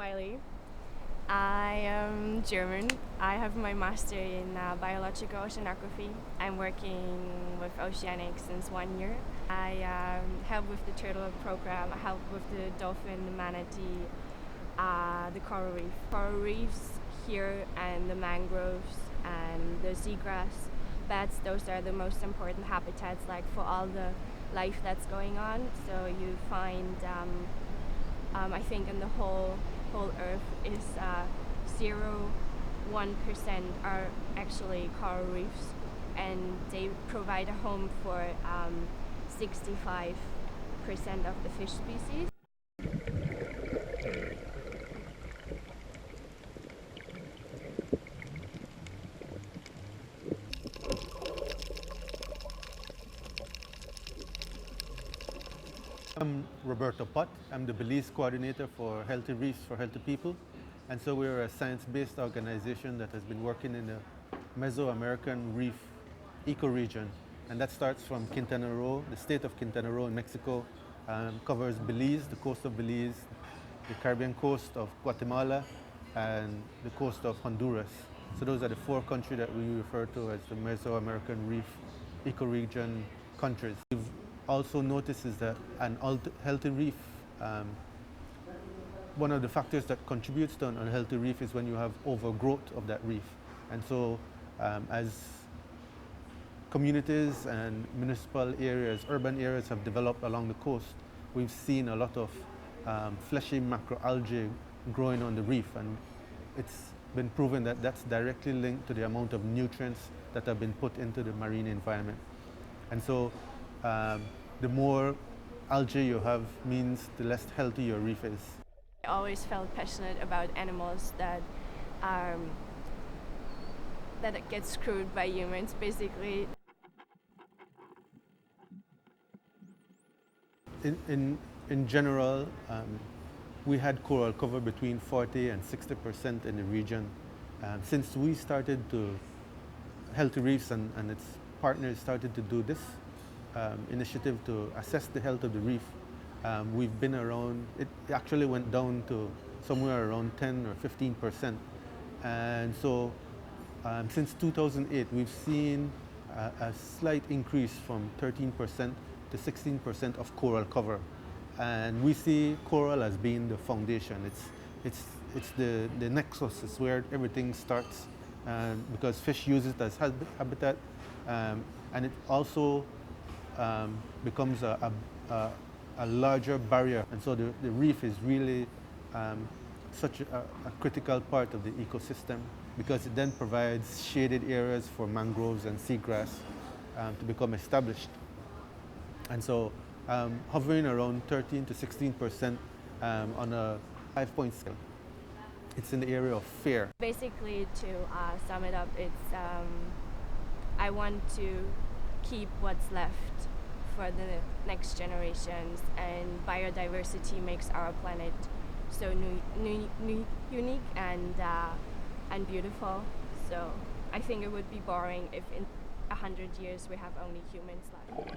Wiley. I am German. I have my master in biological oceanography. I'm working with oceanics since 1 year. I help with the turtle program. I help with the dolphin, the manatee, the coral reef. Coral reefs here and the mangroves and the seagrass beds, those are the most important habitats like for all the life that's going on. So you find, I think in the whole earth is 0.1% are actually coral reefs, and they provide a home for 65% of the fish species. I'm Roberto Pott. I'm the Belize coordinator for Healthy Reefs for Healthy People. And so we're a science-based organization that has been working in the Mesoamerican reef ecoregion. And that starts from Quintana Roo, the state of Quintana Roo in Mexico, covers Belize, the coast of Belize, the Caribbean coast of Guatemala, and the coast of Honduras. So those are the four countries that we refer to as the Mesoamerican reef ecoregion countries. We've also noticed is that an healthy reef, one of the factors that contributes to an unhealthy reef is when you have overgrowth of that reef. And so as communities and municipal areas, urban areas have developed along the coast, we've seen a lot of fleshy macroalgae growing on the reef, and it's been proven that that's directly linked to the amount of nutrients that have been put into the marine environment. And so the more algae you have means the less healthy your reef is. I always felt passionate about animals that get screwed by humans, basically. In general, we had coral cover between 40 and 60% in the region. Since we started to, Healthy Reefs and its partners started to do this initiative to assess the health of the reef, we've been around, it actually went down to somewhere around 10 or 15%. And so since 2008, we've seen a slight increase from 13% to 16% of coral cover. And we see coral as being the foundation. It's the nexus, it's where everything starts, because fish use it as habitat, and it also becomes a larger barrier. And so the reef is really such a critical part of the ecosystem, because it then provides shaded areas for mangroves and seagrass to become established. And so hovering around 13 to 16% on a 5-point scale. It's in the area of fair. Basically, to sum it up, it's I want to keep what's left for the next generations, and biodiversity makes our planet so unique and beautiful. So I think it would be boring if in 100 years we have only humans left.